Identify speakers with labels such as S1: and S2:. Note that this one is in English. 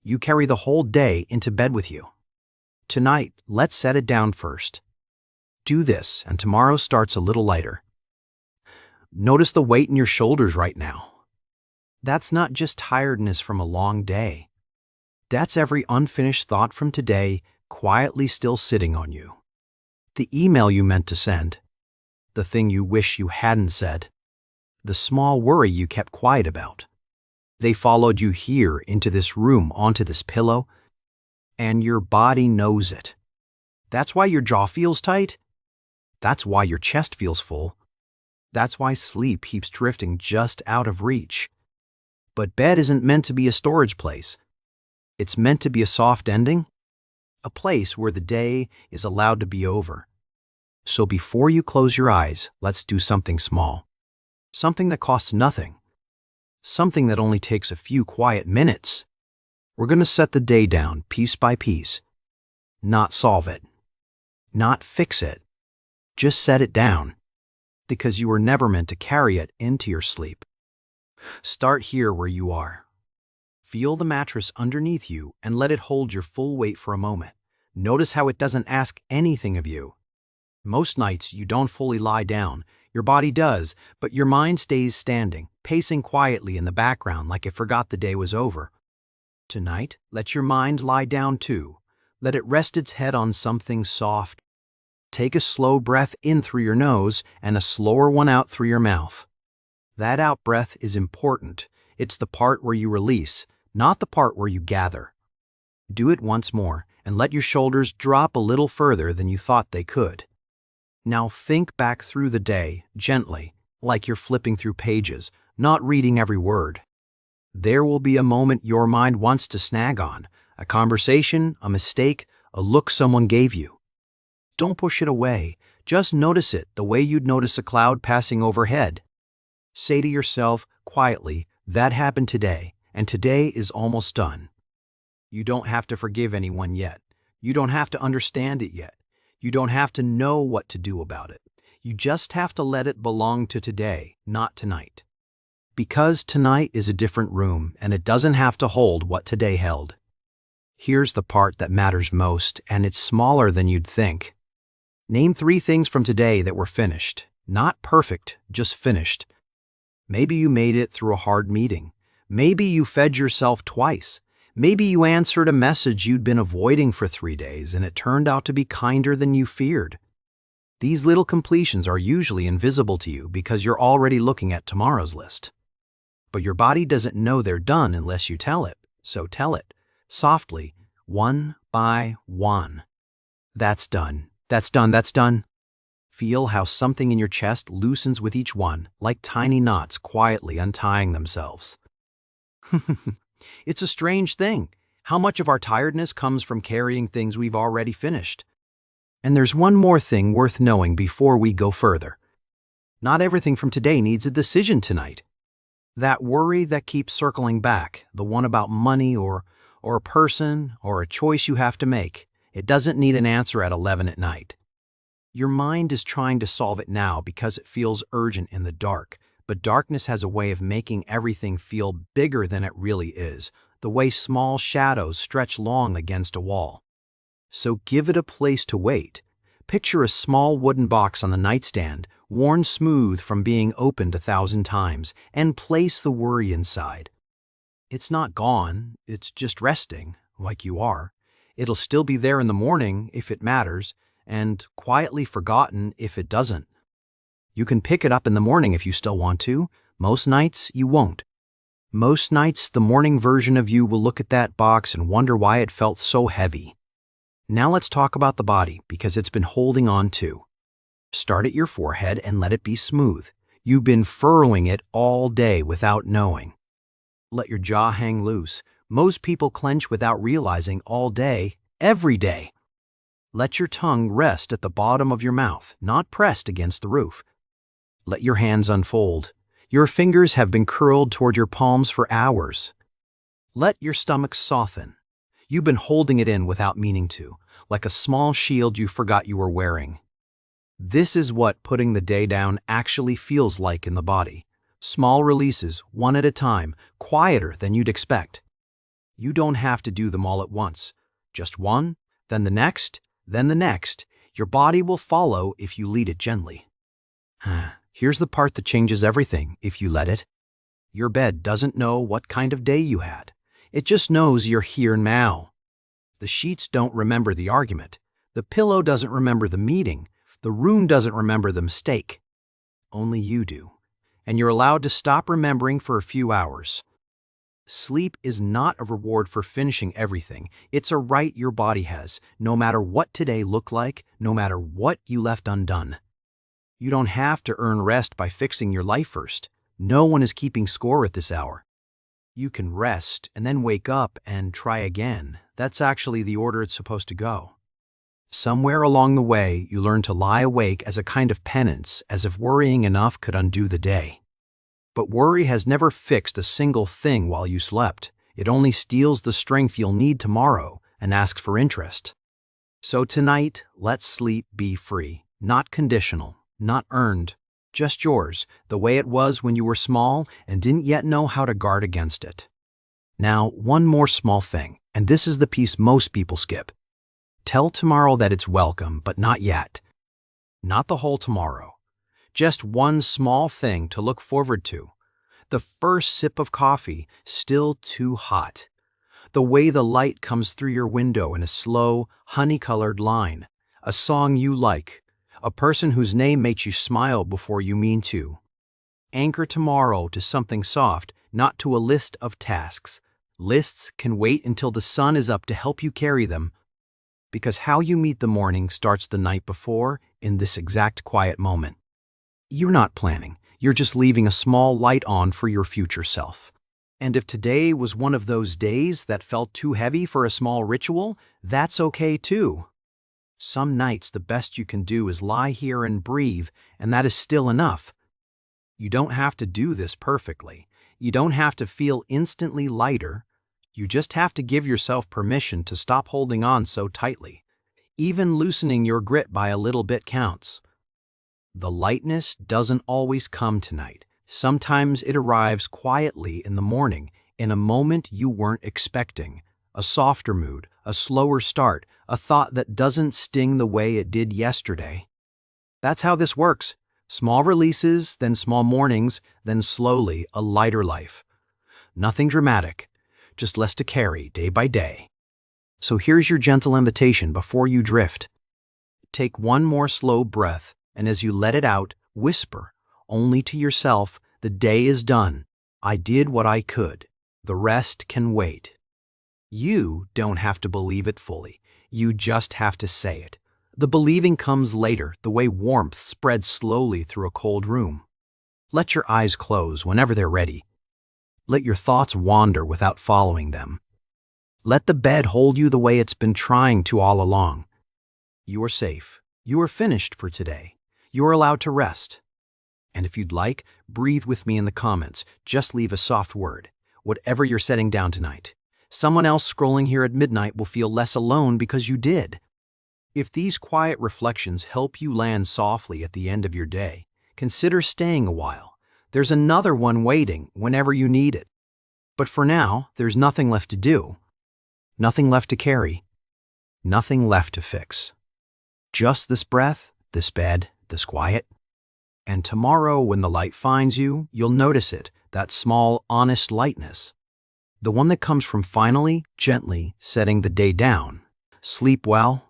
S1: You carry the whole day into bed with you. Tonight, let's set it down first. Do this, and tomorrow starts a little lighter. Notice the weight in your shoulders right now. That's not just tiredness from a long day. That's every unfinished thought from today quietly still sitting on you. The email you meant to send. The thing you wish you hadn't said. The small worry you kept quiet about. They followed you here into this room, onto this pillow, and your body knows it. That's why your jaw feels tight. That's why your chest feels full. That's why sleep keeps drifting just out of reach. But bed isn't meant to be a storage place. It's meant to be a soft ending, a place where the day is allowed to be over. So before you close your eyes, let's do something small. Something that costs nothing. Something that only takes a few quiet minutes. We're going to set the day down piece by piece. Not solve it. Not fix it. Just set it down. Because you were never meant to carry it into your sleep. Start here where you are. Feel the mattress underneath you and let it hold your full weight for a moment. Notice how it doesn't ask anything of you. Most nights you don't fully lie down. Your body does, but your mind stays standing, pacing quietly in the background like it forgot the day was over. Tonight, let your mind lie down too. Let it rest its head on something soft. Take a slow breath in through your nose and a slower one out through your mouth. That out breath is important. It's the part where you release, not the part where you gather. Do it once more and let your shoulders drop a little further than you thought they could. Now think back through the day, gently, like you're flipping through pages, not reading every word. There will be a moment your mind wants to snag on, a conversation, a mistake, a look someone gave you. Don't push it away. Just notice it the way you'd notice a cloud passing overhead. Say to yourself, quietly, that happened today, and today is almost done. You don't have to forgive anyone yet. You don't have to understand it yet. You don't have to know what to do about it. You just have to let it belong to today, not tonight. Because tonight is a different room, and it doesn't have to hold what today held. Here's the part that matters most, and it's smaller than you'd think. Name 3 things from today that were finished. Not perfect, just finished. Maybe you made it through a hard meeting. Maybe you fed yourself twice. Maybe you answered a message you'd been avoiding for 3 days and it turned out to be kinder than you feared. These little completions are usually invisible to you because you're already looking at tomorrow's list. But your body doesn't know they're done unless you tell it, so tell it, softly, one by one. That's done, that's done, that's done. Feel how something in your chest loosens with each one, like tiny knots quietly untying themselves. It's a strange thing, how much of our tiredness comes from carrying things we've already finished. And there's one more thing worth knowing before we go further. Not everything from today needs a decision tonight. That worry that keeps circling back, the one about money or a person or a choice you have to make, it doesn't need an answer at 11 at night. Your mind is trying to solve it now because it feels urgent in the dark. But darkness has a way of making everything feel bigger than it really is, the way small shadows stretch long against a wall. So give it a place to wait. Picture a small wooden box on the nightstand, worn smooth from being opened 1,000 times, and place the worry inside. It's not gone, it's just resting, like you are. It'll still be there in the morning if it matters, and quietly forgotten if it doesn't. You can pick it up in the morning if you still want to. Most nights, you won't. Most nights, the morning version of you will look at that box and wonder why it felt so heavy. Now let's talk about the body, because it's been holding on too. Start at your forehead and let it be smooth. You've been furrowing it all day without knowing. Let your jaw hang loose. Most people clench without realizing all day, every day. Let your tongue rest at the bottom of your mouth, not pressed against the roof. Let your hands unfold. Your fingers have been curled toward your palms for hours. Let your stomach soften. You've been holding it in without meaning to, like a small shield you forgot you were wearing. This is what putting the day down actually feels like in the body. Small releases, one at a time, quieter than you'd expect. You don't have to do them all at once. Just one, then the next, then the next. Your body will follow if you lead it gently. Here's the part that changes everything if you let it. Your bed doesn't know what kind of day you had. It just knows you're here now. The sheets don't remember the argument. The pillow doesn't remember the meeting. The room doesn't remember the mistake. Only you do. And you're allowed to stop remembering for a few hours. Sleep is not a reward for finishing everything. It's a right your body has, no matter what today looked like, no matter what you left undone. You don't have to earn rest by fixing your life first. No one is keeping score at this hour. You can rest and then wake up and try again. That's actually the order it's supposed to go. Somewhere along the way, you learn to lie awake as a kind of penance, as if worrying enough could undo the day. But worry has never fixed a single thing while you slept. It only steals the strength you'll need tomorrow and asks for interest. So tonight, let sleep be free, not conditional, not earned, just yours, the way it was when you were small and didn't yet know how to guard against it. Now, one more small thing, and this is the piece most people skip. Tell tomorrow that it's welcome, but not yet. Not the whole tomorrow. Just one small thing to look forward to. The first sip of coffee, still too hot. The way the light comes through your window in a slow, honey-colored line. A song you like. A person whose name makes you smile before you mean to. Anchor tomorrow to something soft, not to a list of tasks. Lists can wait until the sun is up to help you carry them. Because how you meet the morning starts the night before in this exact quiet moment. You're not planning. You're just leaving a small light on for your future self. And if today was one of those days that felt too heavy for a small ritual, that's okay too. Some nights the best you can do is lie here and breathe, and that is still enough. You don't have to do this perfectly. You don't have to feel instantly lighter. You just have to give yourself permission to stop holding on so tightly. Even loosening your grip by a little bit counts. The lightness doesn't always come tonight. Sometimes it arrives quietly in the morning, in a moment you weren't expecting. A softer mood, a slower start, a thought that doesn't sting the way it did yesterday. That's how this works. Small releases, then small mornings, then slowly a lighter life. Nothing dramatic, just less to carry day by day. So here's your gentle invitation before you drift. Take one more slow breath, and as you let it out, whisper, only to yourself, the day is done. I did what I could. The rest can wait. You don't have to believe it fully. You just have to say it. The believing comes later, the way warmth spreads slowly through a cold room. Let your eyes close whenever they're ready. Let your thoughts wander without following them. Let the bed hold you the way it's been trying to all along. You are safe. You are finished for today. You are allowed to rest. And if you'd like, breathe with me in the comments. Just leave a soft word, whatever you're setting down tonight. Someone else scrolling here at midnight will feel less alone because you did. If these quiet reflections help you land softly at the end of your day, consider staying a while. There's another one waiting whenever you need it. But for now, there's nothing left to do. Nothing left to carry. Nothing left to fix. Just this breath, this bed, this quiet. And tomorrow when the light finds you, you'll notice it, that small, honest lightness. The one that comes from finally, gently setting the day down. Sleep well,